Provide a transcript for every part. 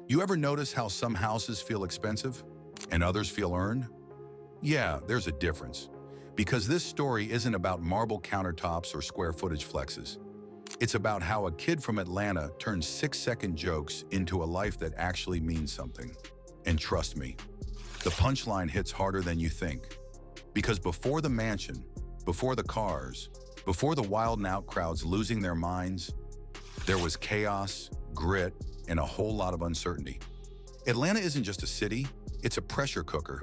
You ever notice how some houses feel expensive and others feel earned? Yeah, there's a difference. Because this story isn't about marble countertops or square footage flexes. It's about how a kid from Atlanta turns 6-second jokes into a life that actually means something. And trust me, the punchline hits harder than you think. Because before the mansion, before the cars, before the WildNOut crowds losing their minds, there was chaos, grit, and a whole lot of uncertainty. Atlanta isn't just a city, it's a pressure cooker.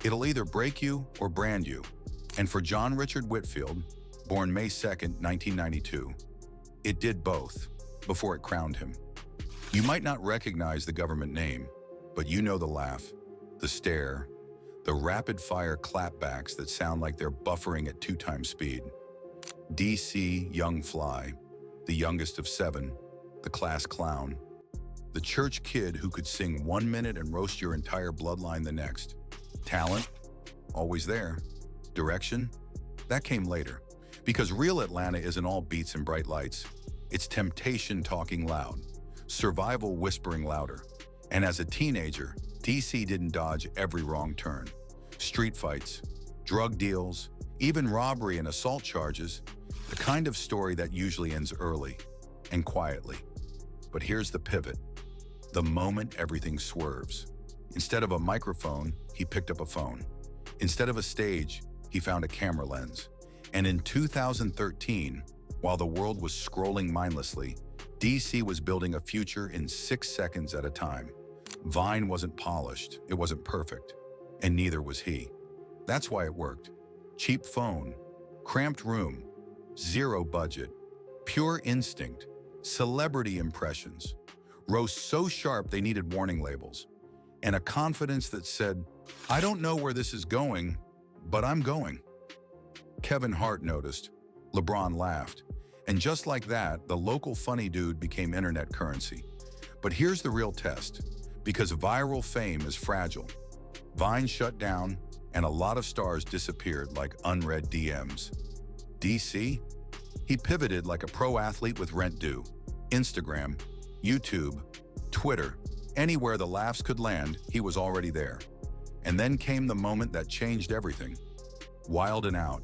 It'll either break you or brand you. And for John Richard Whitfield, born May 2nd, 1992, it did both before it crowned him. You might not recognize the government name, but you know the laugh, the stare, the rapid-fire clapbacks that sound like they're buffering at 2x speed. DC Young Fly, the youngest of 7, the class clown, the church kid who could sing 1 minute and roast your entire bloodline the next. Talent? Always there. Direction? That came later. Because real Atlanta isn't all beats and bright lights. It's temptation talking loud, survival whispering louder. And as a teenager, DC didn't dodge every wrong turn. Street fights, drug deals, even robbery and assault charges, the kind of story that usually ends early and quietly. But here's the pivot. The moment everything swerves. Instead of a microphone, he picked up a phone. Instead of a stage, he found a camera lens. And in 2013, while the world was scrolling mindlessly, DC was building a future in 6 seconds at a time. Vine wasn't polished, it wasn't perfect, and neither was he. That's why it worked. Cheap phone, cramped room, zero budget, pure instinct, celebrity impressions, rose so sharp they needed warning labels, and a confidence that said, I don't know where this is going, but I'm going. Kevin Hart noticed, LeBron laughed, and just like that, the local funny dude became internet currency. But here's the real test, because viral fame is fragile. Vine shut down, and a lot of stars disappeared like unread DMs. DC? He pivoted like a pro athlete with rent due. Instagram, YouTube, Twitter, anywhere the laughs could land, he was already there. And then came the moment that changed everything. WildNOut.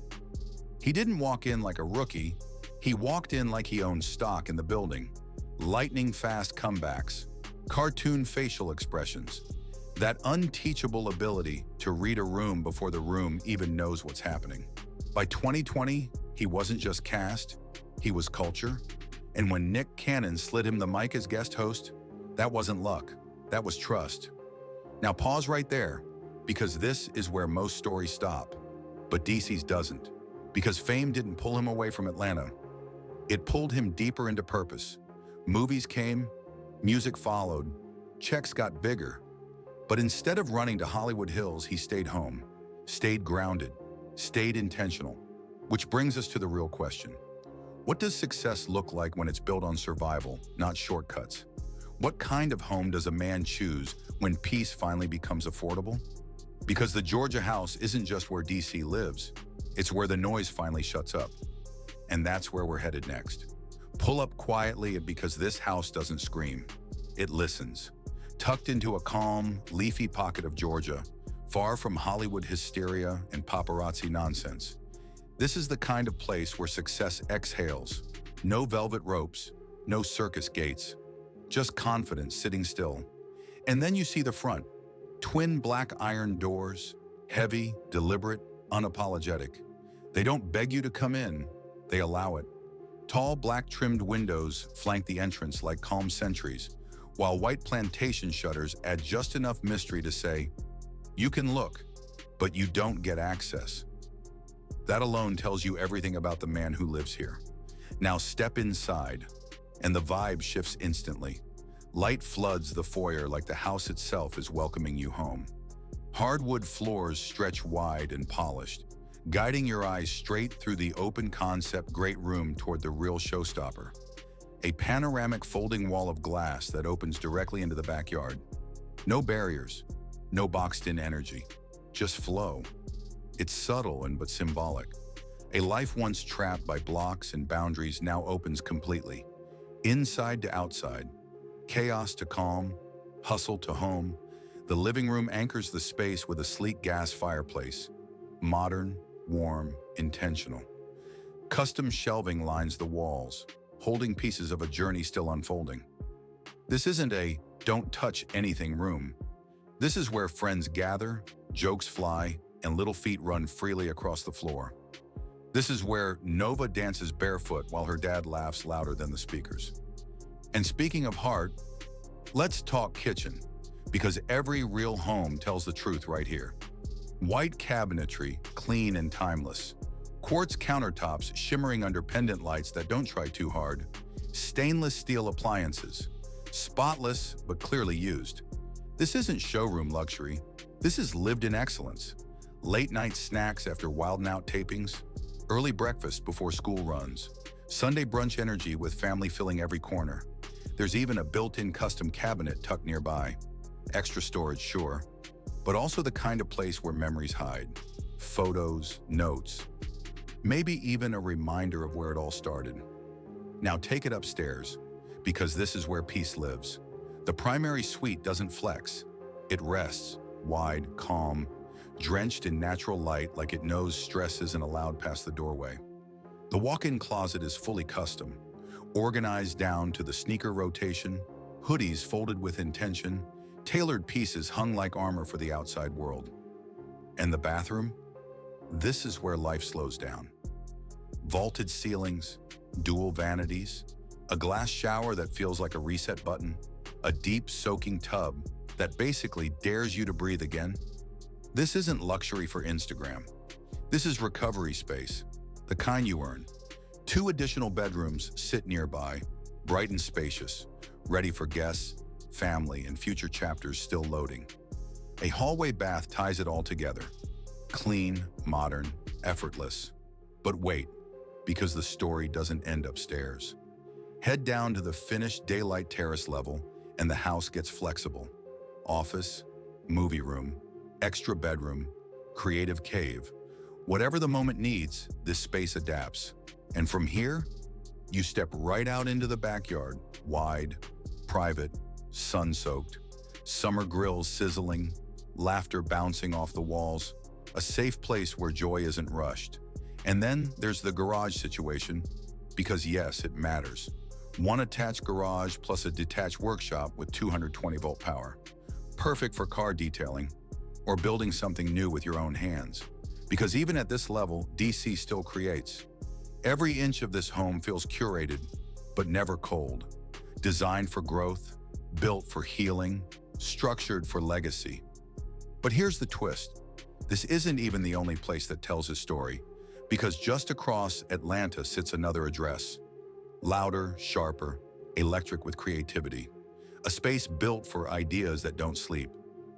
He didn't walk in like a rookie, he walked in like he owned stock in the building. Lightning-fast comebacks, cartoon facial expressions, that unteachable ability to read a room before the room even knows what's happening. By 2020, he wasn't just cast, he was culture. And when Nick Cannon slid him the mic as guest host, that wasn't luck, that was trust. Now pause right there, because this is where most stories stop. But DC's doesn't, because fame didn't pull him away from Atlanta. It pulled him deeper into purpose. Movies came, music followed, checks got bigger. But instead of running to Hollywood Hills, he stayed home, stayed grounded, stayed intentional. Which brings us to the real question. What does success look like when it's built on survival, not shortcuts? What kind of home does a man choose when peace finally becomes affordable? Because the Georgia house isn't just where DC lives, it's where the noise finally shuts up. And that's where we're headed next. Pull up quietly because this house doesn't scream, it listens. Tucked into a calm, leafy pocket of Georgia, far from Hollywood hysteria and paparazzi nonsense. This is the kind of place where success exhales. No velvet ropes, no circus gates, just confidence sitting still. And then you see the front. Twin black iron doors, heavy, deliberate, unapologetic. They don't beg you to come in, they allow it. Tall black trimmed windows flank the entrance like calm sentries, while white plantation shutters add just enough mystery to say, you can look, but you don't get access. That alone tells you everything about the man who lives here. Now step inside, and the vibe shifts instantly. Light floods the foyer like the house itself is welcoming you home. Hardwood floors stretch wide and polished, guiding your eyes straight through the open concept great room toward the real showstopper. A panoramic folding wall of glass that opens directly into the backyard. No barriers, no boxed-in energy, just flow. It's subtle but symbolic. A life once trapped by blocks and boundaries now opens completely. Inside to outside, chaos to calm, Hustle to home, the living room anchors the space with a sleek gas fireplace. Modern, warm, intentional. Custom shelving lines the walls, holding pieces of a journey still unfolding. This isn't a don't touch anything room. This is where friends gather, jokes fly, and little feet run freely across the floor. This is where Nova dances barefoot while her dad laughs louder than the speakers. And speaking of heart, let's talk kitchen, because every real home tells the truth right here. White cabinetry, clean and timeless. Quartz countertops shimmering under pendant lights that don't try too hard. Stainless steel appliances. Spotless, but clearly used. This isn't showroom luxury. This is lived-in excellence. Late-night snacks after WildNOut tapings. Early breakfast before school runs. Sunday brunch energy with family filling every corner. There's even a built-in custom cabinet tucked nearby. Extra storage, sure, but also the kind of place where memories hide. Photos, notes, maybe even a reminder of where it all started. Now take it upstairs, because this is where peace lives. The primary suite doesn't flex. It rests, wide, calm, drenched in natural light like it knows stress isn't allowed past the doorway. The walk-in closet is fully custom, organized down to the sneaker rotation, hoodies folded with intention, tailored pieces hung like armor for the outside world. And the bathroom? This is where life slows down. Vaulted ceilings, dual vanities, a glass shower that feels like a reset button, a deep soaking tub that basically dares you to breathe again. This isn't luxury for Instagram. This is recovery space, the kind you earn. 2 additional bedrooms sit nearby, bright and spacious, ready for guests, family, and future chapters still loading. A hallway bath ties it all together. Clean, modern, effortless. But wait, because the story doesn't end upstairs. Head down to the finished daylight terrace level, and the house gets flexible. Office, movie room, extra bedroom, creative cave. Whatever the moment needs, this space adapts. And from here, you step right out into the backyard, wide, private, sun-soaked, summer grills sizzling, laughter bouncing off the walls, a safe place where joy isn't rushed. And then there's the garage situation, because yes, it matters. 1 attached garage plus a detached workshop with 220-volt power. Perfect for car detailing or building something new with your own hands. Because even at this level, DC still creates. Every inch of this home feels curated, but never cold. Designed for growth, built for healing, structured for legacy. But here's the twist. This isn't even the only place that tells his story, because just across Atlanta sits another address. Louder, sharper, electric with creativity. A space built for ideas that don't sleep.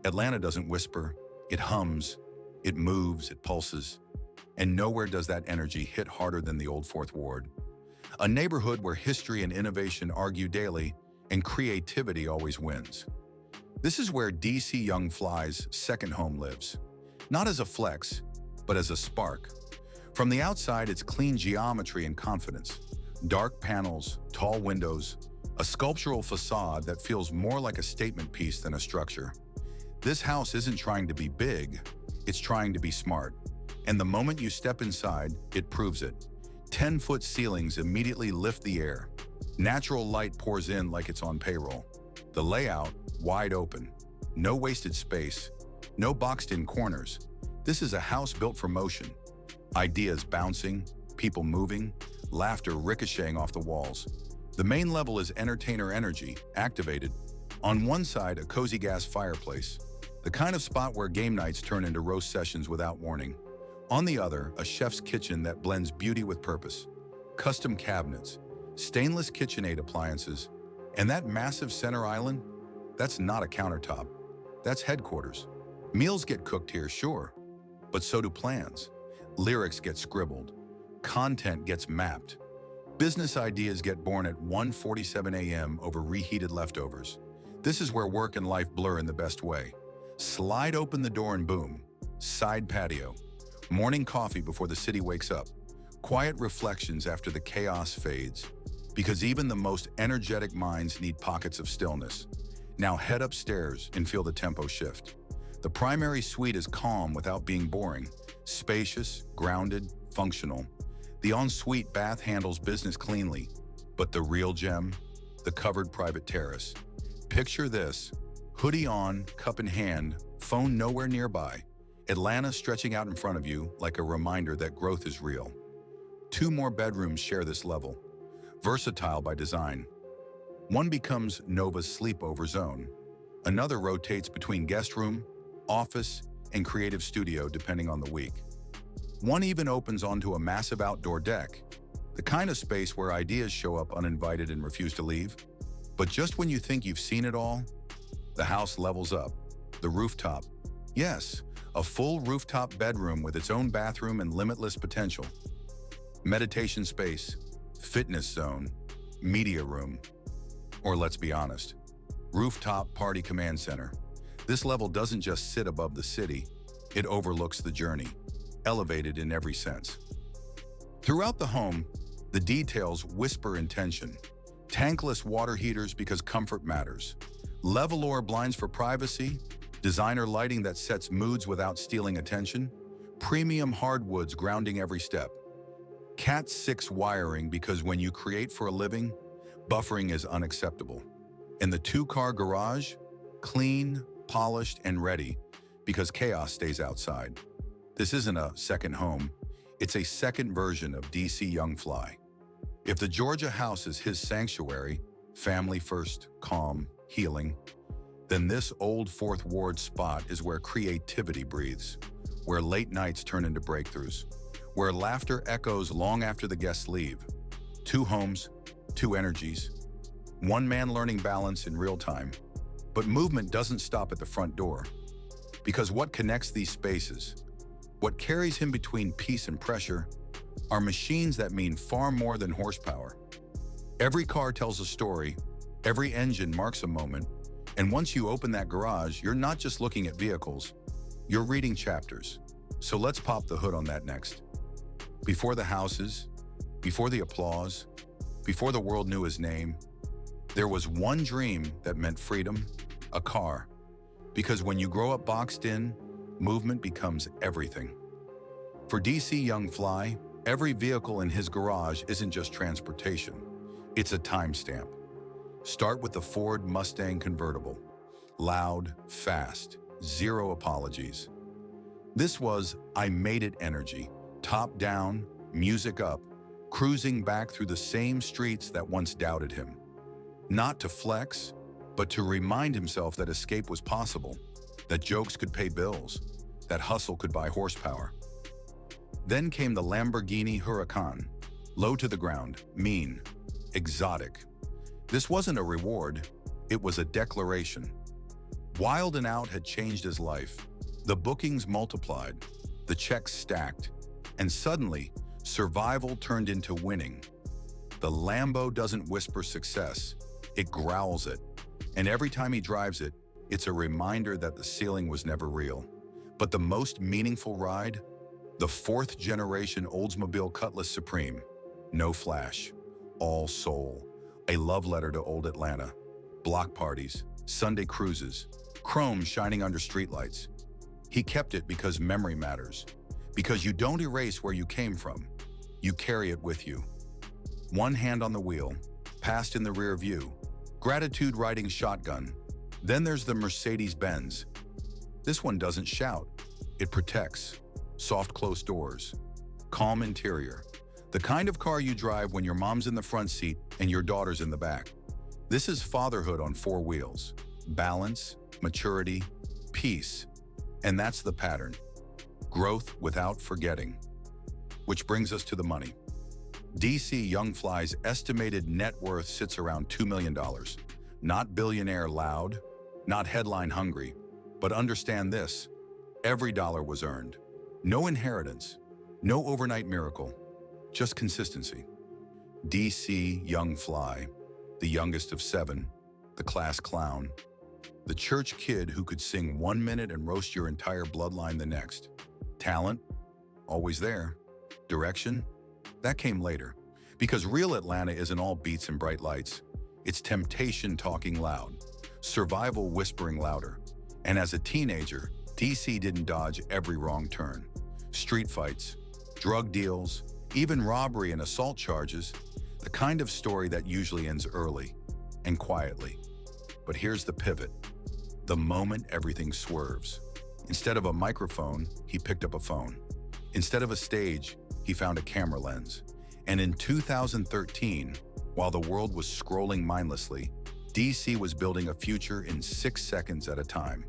Atlanta doesn't whisper, it hums, it moves, it pulses. And nowhere does that energy hit harder than the old Fourth Ward. A neighborhood where history and innovation argue daily, and creativity always wins. This is where DC Young Fly's second home lives. Not as a flex, but as a spark. From the outside, it's clean geometry and confidence. Dark panels, tall windows, a sculptural facade that feels more like a statement piece than a structure. This house isn't trying to be big, it's trying to be smart. And the moment you step inside, it proves it. 10-foot ceilings immediately lift the air. Natural light pours in like it's on payroll. The layout, wide open. No wasted space, no boxed-in corners. This is a house built for motion. Ideas bouncing, people moving, laughter ricocheting off the walls. The main level is entertainer energy, activated. On one side, a cozy gas fireplace, the kind of spot where game nights turn into roast sessions without warning. On the other, a chef's kitchen that blends beauty with purpose. Custom cabinets, stainless KitchenAid appliances, and that massive center island, that's not a countertop. That's headquarters. Meals get cooked here, sure, but so do plans. Lyrics get scribbled. Content gets mapped. Business ideas get born at 1:47 a.m. over reheated leftovers. This is where work and life blur in the best way. Slide open the door and boom, side patio. Morning coffee before the city wakes up. Quiet reflections after the chaos fades. Because even the most energetic minds need pockets of stillness. Now head upstairs and feel the tempo shift. The primary suite is calm without being boring, spacious, grounded, functional. The ensuite bath handles business cleanly, but the real gem, the covered private terrace. Picture this: hoodie on, cup in hand, phone nowhere nearby. Atlanta stretching out in front of you like a reminder that growth is real. Two more bedrooms share this level, versatile by design. One becomes Nova's sleepover zone. Another rotates between guest room, office, and creative studio depending on the week. One even opens onto a massive outdoor deck, the kind of space where ideas show up uninvited and refuse to leave. But just when you think you've seen it all, the house levels up. The rooftop. Yes, a full rooftop bedroom with its own bathroom and limitless potential. Meditation space, fitness zone, media room, or let's be honest, rooftop party command center. This level doesn't just sit above the city, it overlooks the journey, elevated in every sense. Throughout the home, the details whisper intention. Tankless water heaters because comfort matters. Level-or blinds for privacy, designer lighting that sets moods without stealing attention, premium hardwoods grounding every step. Cat 6 wiring because when you create for a living, buffering is unacceptable. And the two-car garage, clean, polished, and ready because chaos stays outside. This isn't a second home, it's a second version of DC Young Fly. If the Georgia house is his sanctuary, family first, calm, healing, then this old Fourth Ward spot is where creativity breathes, where late nights turn into breakthroughs, where laughter echoes long after the guests leave. Two homes, two energies, one man learning balance in real time. But movement doesn't stop at the front door, because what connects these spaces, what carries him between peace and pressure, are machines that mean far more than horsepower. Every car tells a story, every engine marks a moment, and once you open that garage, you're not just looking at vehicles, you're reading chapters. So let's pop the hood on that next. Before the houses, before the applause, before the world knew his name, there was one dream that meant freedom, a car. Because when you grow up boxed in, movement becomes everything. For DC Young Fly, every vehicle in his garage isn't just transportation, it's a timestamp. Start with the Ford Mustang convertible. Loud, fast, zero apologies. This was I made it energy, top down, music up, cruising back through the same streets that once doubted him. Not to flex, but to remind himself that escape was possible, that jokes could pay bills, that hustle could buy horsepower. Then came the Lamborghini Huracan, low to the ground, mean, exotic. This wasn't a reward, it was a declaration. WildNOut had changed his life. The bookings multiplied, the checks stacked, and suddenly, survival turned into winning. The Lambo doesn't whisper success, it growls it. And every time he drives it, it's a reminder that the ceiling was never real. But the most meaningful ride? The fourth generation Oldsmobile Cutlass Supreme. No flash, all soul. A love letter to old Atlanta. Block parties, Sunday cruises, chrome shining under streetlights. He kept it because memory matters. Because you don't erase where you came from, you carry it with you. One hand on the wheel, past in the rear view, gratitude riding shotgun. Then there's the Mercedes-Benz. This one doesn't shout, it protects. Soft closed doors, calm interior. The kind of car you drive when your mom's in the front seat and your daughter's in the back. This is fatherhood on four wheels. Balance, maturity, peace. And that's the pattern. Growth without forgetting. Which brings us to the money. DC Young Fly's estimated net worth sits around $2 million. Not billionaire loud, not headline hungry, but understand this, every dollar was earned. No inheritance, no overnight miracle, just consistency. DC Young Fly, the youngest of seven, the class clown, the church kid who could sing 1 minute and roast your entire bloodline the next. Talent, always there. Direction, that came later. Because real Atlanta isn't all beats and bright lights. It's temptation talking loud. survival whispering louder. And as a teenager, DC didn't dodge every wrong turn. Street fights, drug deals, even robbery and assault charges, the kind of story that usually ends early and quietly. But here's the pivot. The moment everything swerves. Instead of a microphone, he picked up a phone. Instead of a stage, he found a camera lens. And in 2013, while the world was scrolling mindlessly, DC was building a future in 6 seconds at a time.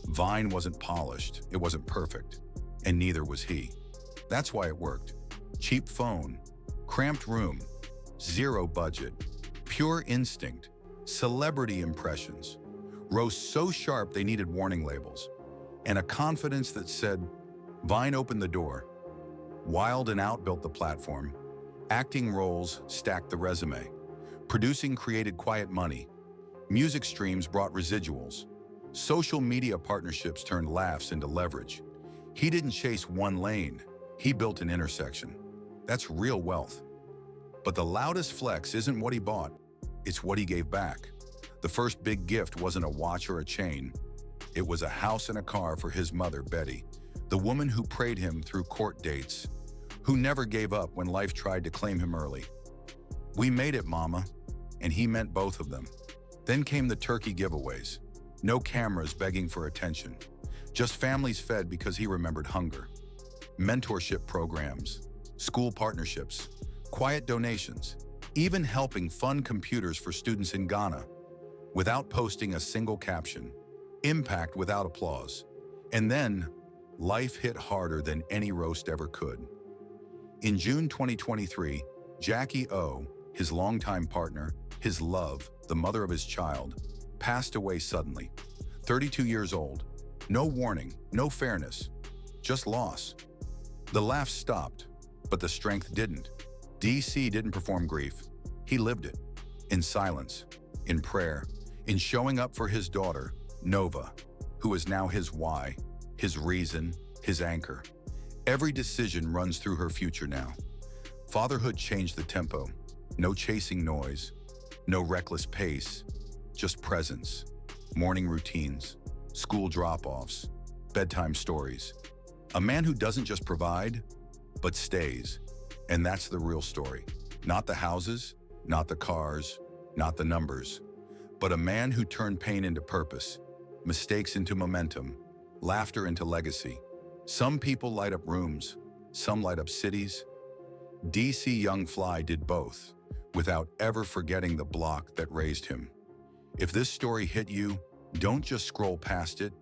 Vine wasn't polished, it wasn't perfect, and neither was he. That's why it worked. Cheap phone, cramped room, zero budget, pure instinct, celebrity impressions, rose so sharp they needed warning labels, and a confidence that said, Vine opened the door. WildNOut built the platform. Acting roles stacked the resume. Producing created quiet money. Music streams brought residuals. Social media partnerships turned laughs into leverage. He didn't chase one lane. He built an intersection. That's real wealth. But the loudest flex isn't what he bought. It's what he gave back. The first big gift wasn't a watch or a chain. It was a house and a car for his mother, Betty, the woman who prayed him through court dates, who never gave up when life tried to claim him early. We made it, Mama, and he meant both of them. Then came the turkey giveaways. No cameras begging for attention. Just families fed because he remembered hunger. Mentorship programs, school partnerships, quiet donations, even helping fund computers for students in Ghana without posting a single caption. Impact without applause. And then, life hit harder than any roast ever could. In June 2023, Jackie O, his longtime partner, his love, the mother of his child, passed away suddenly. 32 years old. No warning, no fairness, just loss. The laughs stopped, but the strength didn't. DC didn't perform grief. He lived it. In silence, in prayer, in showing up for his daughter, Nova, who is now his why, his reason, his anchor. Every decision runs through her future now. Fatherhood changed the tempo. No chasing noise, no reckless pace, just presence. Morning routines, school drop-offs, bedtime stories. A man who doesn't just provide, but stays. And that's the real story. Not the houses, not the cars, not the numbers, but a man who turned pain into purpose, mistakes into momentum, laughter into legacy. Some people light up rooms, some light up cities. DC Young Fly did both, without ever forgetting the block that raised him. If this story hit you, don't just scroll past it.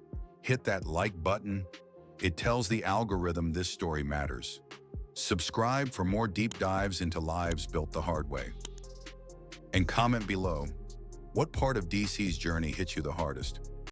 Hit that like button. It tells the algorithm this story matters. Subscribe for more deep dives into lives built the hard way. And comment below, what part of DC's journey hit you the hardest?